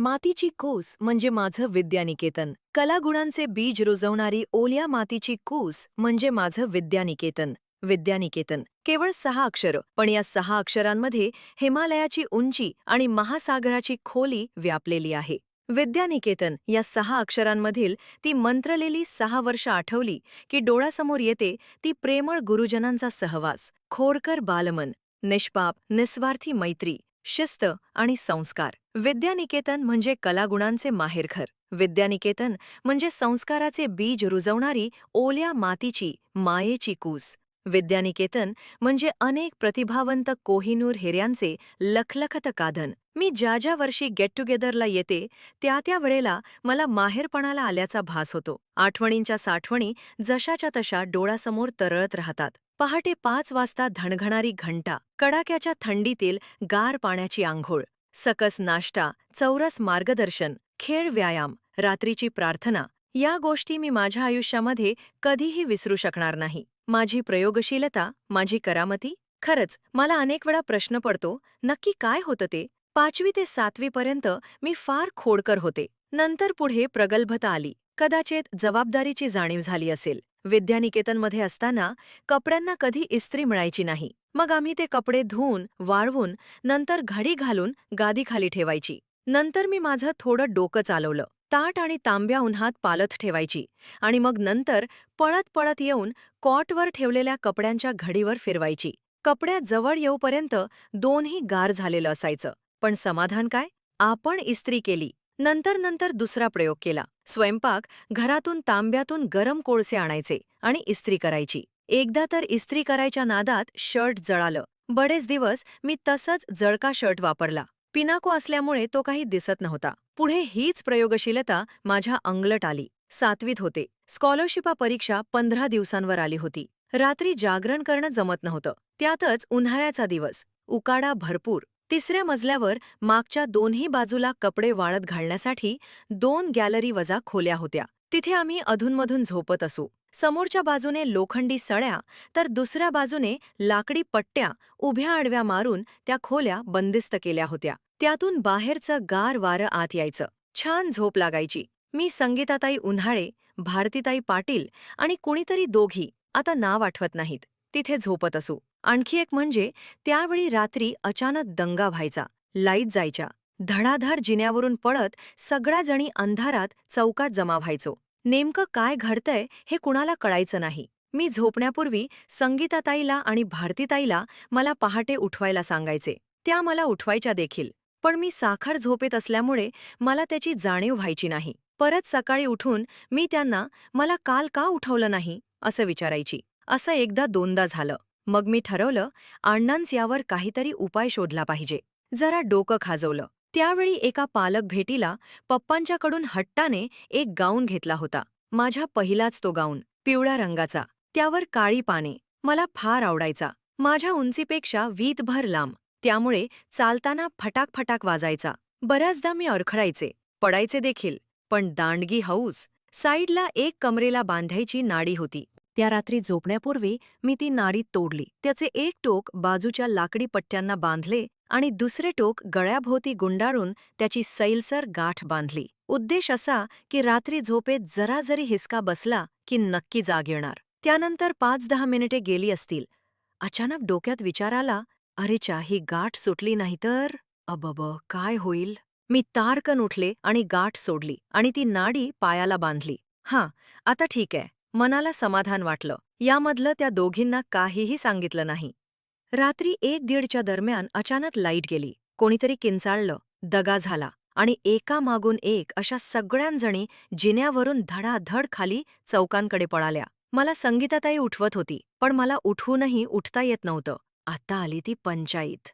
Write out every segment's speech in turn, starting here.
मातीची कूस म्हणजे माझं विद्यानिकेतन. कलागुणांचे बीज रुजवणारी ओल्या मातीची कूस म्हणजे माझं विद्यानिकेतन. विद्यानिकेतन केवळ 6 अक्षरं, पण या 6 अक्षरांमध्ये हिमालयाची उंची आणि महासागराची खोली व्यापलेली आहे. विद्यानिकेतन या 6 अक्षरांमधील ती मंत्रलेली 6 वर्ष आठवली की डोळ्यासमोर येते ती प्रेमळ गुरुजनांचा सहवास, खोडकर बालमन, निष्पाप निस्वार्थी मैत्री, शिस्त आणि संस्कार. विद्यानिकेतन म्हणजे कलागुणांचे माहेरघर. विद्यानिकेतन म्हणजे संस्काराचे बीज रुजवणारी ओल्या मातीची मायेची कूस. विद्यानिकेतन म्हणजे अनेक प्रतिभावंत कोहिनूर हिऱ्यांचे लखलखत कादन. मी ज्या ज्या वर्षी गेट टुगेदरला येते त्या वेळेला मला माहेरपणाला आल्याचा भास होतो. आठवणींच्या साठवणी जशाच्या तशा डोळ्यासमोर तरळत राहतात. पहाटे 5 वाजता धणघणारी घंटा, कडाक्याच्या थंडीतील गार पाण्याची आंघोळ, सकस नाश्ता, चौरस मार्गदर्शन, खेळ व्यायाम, रात्रीची प्रार्थना, या गोष्टी मी माझ्या आयुष्यामध्ये कधीही विसरू शकणार नाही. माझी प्रयोगशीलता, माझी करामती. खरंच मला अनेक वेळा प्रश्न पडतो, नक्की काय होतं ते? 5वी ते 7वी पर्यंत मी फार खोडकर होते. नंतर पुढे प्रगल्भता आली. कदाचित जबाबदारीची जाणीव झाली असेल. विद्यानिकेतनमध्ये असताना कपड्यांना कधी इस्त्री मिळायची नाही. मग आम्ही ते कपडे धुवून, वाळवून, नंतर घडी घालून गादीखाली ठेवायची. नंतर मी माझं थोडं डोकं चालवलं. ताट आणि तांब्या उन्हात पालथ ठेवायची आणि मग नंतर पळत पळत येऊन कॉटवर ठेवलेल्या कपड्यांच्या घडीवर फिरवायची. कपड्या जवळ येऊपर्यंत दोन्ही गार झालेलं असायचं. पण समाधान काय? आपण इस्त्री केली. नंतर दुसरा प्रयोग केला. स्वयंपाक घरातून तांब्यातून गरम कोळसे आणायचे आणि इस्त्री करायची. एकदा तर इस्त्री करायच्या नादात शर्ट जळालं. बरेच दिवस मी तसंच जळका शर्ट वापरला. पिनाको असल्यामुळे तो काही दिसत नव्हता. पुढे हीच प्रयोगशीलता माझ्या अंगलट आली. 7वीत होते. स्कॉलरशिपा परीक्षा 15 दिवसांवर आली होती. रात्री जागरण करणं जमत नव्हतं. त्यातच उन्हाळ्याचा दिवस. उकाडा भरपूर. 3ऱ्या मजल्यावर मागच्या दोन्ही बाजूला कपडे वाळत घालण्यासाठी 2 गॅलरी वजा खोल्या होत्या. तिथे आम्ही अधूनमधून झोपत असू. समोरच्या बाजूने लोखंडी सळ्या तर दुसऱ्या बाजूने लाकडी पट्ट्या उभ्या आडव्या मारून त्या खोल्या बंदिस्त केल्या होत्या. त्यातून बाहेरचं गार वारं आत यायचं. छान झोप लागायची. मी संगीताताई उन्हाळे, भारतीताई पाटील आणि कुणीतरी दोघी, आता नाव आठवत नाहीत, तिथे झोपत असू. आणखी एक म्हणजे त्यावेळी रात्री अचानक दंगा व्हायचा. लाईट जायच्या. धडाधड जिन्यावरून पळत सगळ्या जणी अंधारात चौकात जमा व्हायचो. नेमकं काय घडतंय हे कुणाला कळायचं नाही. मी झोपण्यापूर्वी संगीताताईला आणि भारतीताईला मला पहाटे उठवायला सांगायचे. त्या मला उठवायच्या देखील. पण मी साखर झोपेत असल्यामुळे मला त्याची जाणीव व्हायची नाही. परत सकाळी उठून मी त्यांना मला काल का उठवलं नाही असं विचारायची. असं एकदा दोनदा झालं. मग मी ठरवलं अण्णांस यावर काहीतरी उपाय शोधला पाहिजे. जरा डोकं खाजवलं. त्यावेळी एका पालक भेटीला पप्पांच्याकडून हट्टाने एक गाऊन घेतला होता. माझा पहिलाच तो गाऊन, पिवळ्या रंगाचा, त्यावर काळी पाने. मला फार आवडायचा. माझ्या उंचीपेक्षा वीतभर लांब, त्यामुळे चालताना फटाक वाजायचा. बऱ्याचदा मी अडखळायचे, पडायचे देखील. पण दांडगी हौस. साईडला एक कमरेला बांधायची नाडी होती. त्या रात्री झोपण्यापूर्वी मी ती नाडी तोडली. त्याचे एक टोक बाजूच्या लाकडी पट्ट्यांना बांधले आणि दुसरे टोक गळ्याभोवती गुंडाळून त्याची सैलसर गाठ बांधली. उद्देश असा की रात्री झोपेत जरा जरी हिसका बसला की नक्की जाग येणार. त्यानंतर 5-10 मिनिटे गेली असतील. अचानक डोक्यात विचार आला, अरेच्या, ही गाठ सुटली नाही तर? अबब, काय होईल? मी तारकन उठले आणि गाठ सोडली आणि ती नाडी पायाला बांधली. आता ठीक आहे. मनाला समाधान वाटलं. यामधलं त्या दोघींना काहीही सांगितलं नाही. रात्री 1-1:30च्या दरम्यान अचानक लाईट गेली. कोणीतरी किंचाळलं, दगा झाला आणि एकामागून एक अशा सगळ्यांजणी जिन्यावरून धडाधड खाली चौकांकडे पळाल्या. मला संगीताताई उठवत होती, पण मला उठवूनही उठता येत नव्हतं. आता आली ती पंचाईत.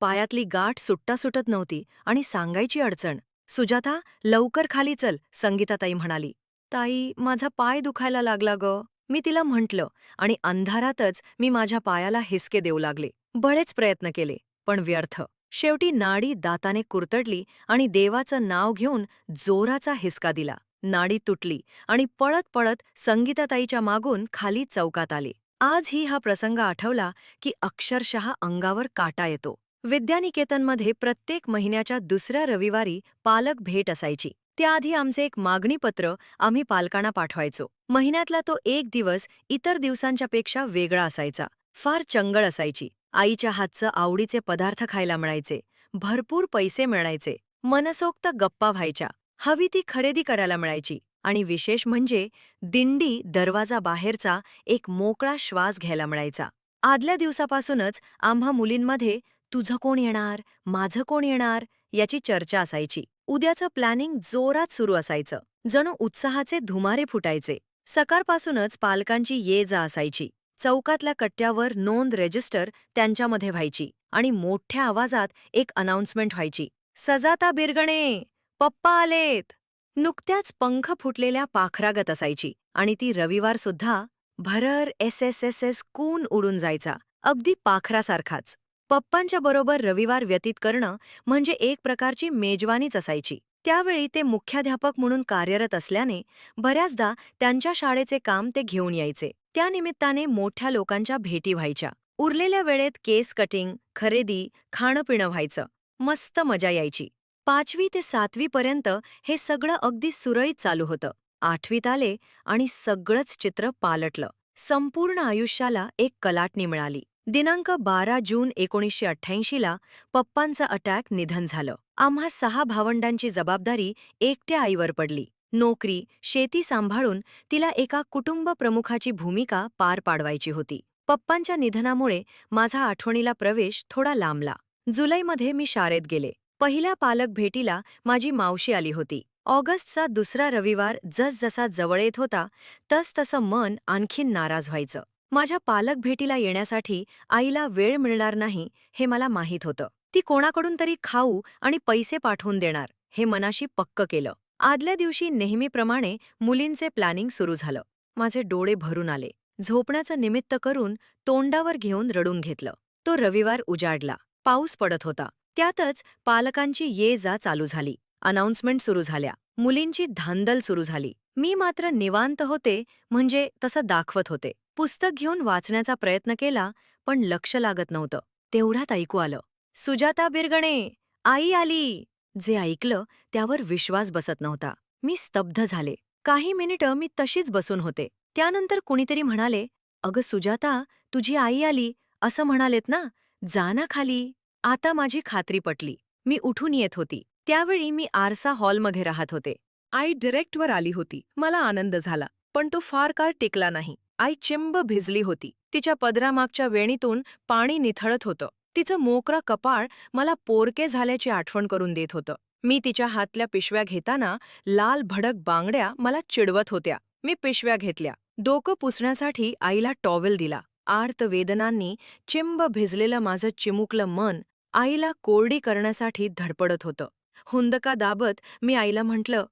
पायातली गाठ सुटत नव्हती आणि सांगायची अडचण. सुजाता, लवकर खाली चल, संगीताताई म्हणाली. ताई, माझा पाय दुखायला लागला ग, मी तिला म्हटलं आणि अंधारातच मी माझ्या पायाला हिसके देऊ लागले. बरेच प्रयत्न केले, पण व्यर्थ. शेवटी नाडी दाताने कुरतडली आणि देवाचं नाव घेऊन जोराचा हिसका दिला. नाडी तुटली आणि पळत पळत संगीताताईच्या मागून खाली चौकात आले. आजही हा प्रसंग आठवला की अक्षरशः अंगावर काटा येतो. विद्यानिकेतनमध्ये प्रत्येक महिन्याच्या दुसऱ्या रविवारी पालक भेट असायची. त्याआधी आमचे एक मागणीपत्र आम्ही पालकांना पाठवायचो. महिन्यातला तो एक दिवस इतर दिवसांच्या पेक्षा वेगळा असायचा. फार चंगळ असायची. आईच्या हातचं आवडीचे पदार्थ खायला मिळायचे. भरपूर पैसे मिळायचे. मनसोक्त गप्पा व्हायच्या. हवी ती खरेदी करायला मिळायची. आणि विशेष म्हणजे दिंडी दरवाजा बाहेरचा एक मोकळा श्वास घ्यायला मिळायचा. आदल्या दिवसापासूनच आम्हा मुलींमध्ये तुझं कोण येणार, माझं कोण येणार याची चर्चा असायची. उद्याचं प्लॅनिंग जोरात सुरू असायचं. जणू उत्साहाचे धुमारे फुटायचे. सकाळपासूनच पालकांची ये जा असायची. चौकातल्या कट्ट्यावर नोंद रेजिस्टर त्यांच्यामध्ये व्हायची आणि मोठ्या आवाजात एक अनाउन्समेंट व्हायची. सजाता बिरगणे, पप्पा आलेत. नुकत्याच पंख फुटलेल्या पाखरागत असायची आणि ती रविवारसुद्धा भरर एस कून उडून जायचा, अगदी पाखरासारखाच. पप्पांच्या बरोबर रविवार व्यतीत करणं म्हणजे एक प्रकारची मेजवानीच असायची. त्यावेळी ते मुख्याध्यापक म्हणून कार्यरत असल्याने बऱ्याचदा त्यांच्या शाळेचे काम ते घेऊन यायचे. त्यानिमित्ताने मोठ्या लोकांच्या भेटी व्हायच्या. उरलेल्या वेळेत केस कटिंग, खरेदी, खाणंपिणं व्हायचं. मस्त मजा यायची. 5वी ते 7वी पर्यंत हे सगळं अगदी सुरळीत चालू होतं. 8वीत आले आणि सगळंच चित्र पालटलं. संपूर्ण आयुष्याला एक कलाटणी मिळाली. दिनांक 12 जून 1988ला पप्पांचं अटॅक निधन झालं. आम्हा 6 भावंडांची जबाबदारी एकट्या आईवर पडली. नोकरी, शेती सांभाळून तिला एका कुटुंब प्रमुखाची भूमिका पार पाडवायची होती. पप्पांच्या निधनामुळे माझा आठवणीला प्रवेश थोडा लांबला. जुलैमध्ये मी शाळेत गेले. पहिल्या पालक भेटीला माझी मावशी आली होती. ऑगस्टचा दुसरा रविवार जसजसा जवळ येत होता तसतसं मन आणखीन नाराज व्हायचं. माझ्या पालक भेटीला येण्यासाठी आईला वेळ मिळणार नाही हे मला माहीत होतं. ती कोणाकडून तरी खाऊ आणि पैसे पाठवून देणार हे मनाशी पक्क केलं. आदल्या दिवशी नेहमीप्रमाणे मुलींचे प्लॅनिंग सुरू झालं. माझे डोळे भरून आले. झोपण्याचं निमित्त करून तोंडावर घेऊन रडून घेतलं. तो रविवार उजाडला. पाऊस पडत होता. त्यातच पालकांची ये जा चालू झाली. अनाउन्समेंट सुरू झाल्या. मुलींची धांदल सुरू झाली. मी मात्र निवांत होते, म्हणजे तसं दाखवत होते. पुस्तक घेऊन वाचण्याचा प्रयत्न केला, पण लक्ष लागत नव्हतं. तेवढ्यात ऐकू आलं, सुजाता बिरगणे, आई आली. जे ऐकलं त्यावर विश्वास बसत नव्हता. मी स्तब्ध झाले. काही मिनिटं मी तशीच बसून होते. त्यानंतर कुणीतरी म्हणाले, अगं सुजाता, तुझी आई आली असं म्हणालेत ना, जा ना खाली. आता माझी खात्री पटली. मी उठून येत होती. त्यावेळी मी आरसा हॉलमध्ये राहत होते. आई डिरेक्टवर आली होती. मला आनंद झाला, पण तो फार काळ टिकला नाही. आई चिंब भिजली होती. तिच्या पदरामागच्या वेणीतून पाणी निथळत होतं. तिचं मोकळं कपाळ मला पोरके झाल्याची आठवण करून देत होतं. मी तिच्या हातल्या पिशव्या घेताना लाल भडक बांगड्या मला चिडवत होत्या. मी पिशव्या घेतल्या. डोकं पुसण्यासाठी आईला टॉवेल दिला. आर्त वेदनांनी चिंब भिजलेलं माझं चिमुकलं मन आईला कोरडी करण्यासाठी धडपडत होतं. हुंदका दाबत मी आईला म्हटलं,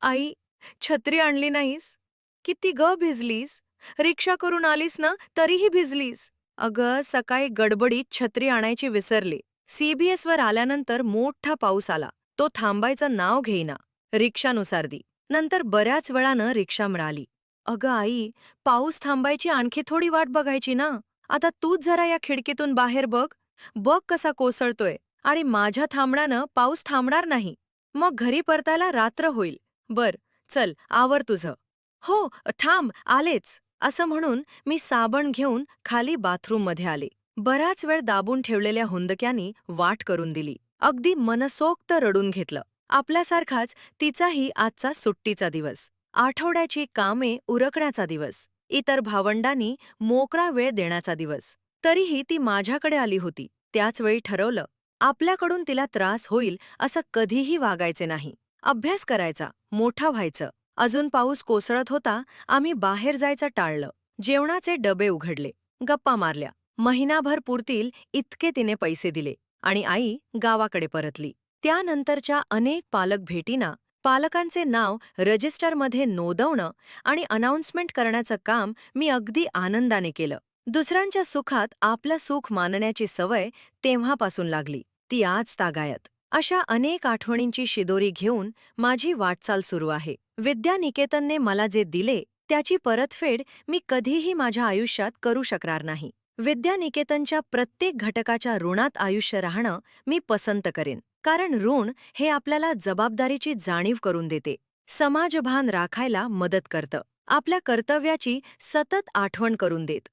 आई, छत्री आणली नाहीस? किती ग भिजलीस? रिक्षा करून आलीस ना, तरीही भिजलीस. अगं, सकाळी गडबडीत छत्री आणायची विसरले. CBSवर आल्यानंतर मोठा पाऊस आला. तो थांबायचं नाव घेईना. रिक्षा नुसारदी. नंतर बऱ्याच वेळानं रिक्षा मिळाली. अगं आई, पाऊस थांबायची आणखी थोडी वाट बघायची ना. आता तूच जरा या खिडकीतून बाहेर बघ. बघ कसा कोसळतोय. आणि माझ्या थांबण्यानं पाऊस थांबणार नाही. मग घरी परतायला रात्र होईल. बर, चल आवर तुझं. हो, थांब, आलेच. असं म्हणून मी साबण घेऊन खाली बाथरूममध्ये आले. बराच वेळ दाबून ठेवलेल्या हुंदक्यानी वाट करून दिली. अगदी मनसोक्त रडून घेतलं. आपल्यासारखाच तिचाही आजचा सुट्टीचा दिवस. आठवड्याची कामे उरकण्याचा दिवस. इतर भावंडांनी मोकळा वेळ देण्याचा दिवस. तरीही ती माझ्याकडे आली होती. त्याचवेळी ठरवलं, आपल्याकडून तिला त्रास होईल असं कधीही वागायचे नाही. अभ्यास करायचा, मोठा व्हायचं. अजून पाऊस कोसळत होता. आम्ही बाहेर जायचं टाळलं. जेवणाचे डबे उघडले. गप्पा मारल्या. महिनाभर पुरतील इतके तिने पैसे दिले. आणि आई गावाकडे परतली. त्यानंतरच्या अनेक पालक भेटींना पालकांचे नाव रजिस्टरमध्ये नोंदवणं आणि अनाउन्समेंट करण्याचं काम मी अगदी आनंदाने केलं. दुसऱ्यांच्या सुखात आपलं सुख मानण्याची सवय तेव्हापासून लागली. ती आज तागायत. अशा अनेक आठवणींची शिदोरी घेऊन माझी वाटचाल सुरू आहे. विद्यानिकेतनने मला जे दिले त्याची परतफेड मी कधीही माझ्या आयुष्यात करू शकणार नाही. विद्यानिकेतनच्या प्रत्येक घटकाच्या ऋणात आयुष्य राहणं मी पसंत करेन, कारण ऋण हे आपल्याला जबाबदारीची जाणीव करून देते, समाजभान राखायला मदत करतं, आपल्या कर्तव्याची सतत आठवण करून देत.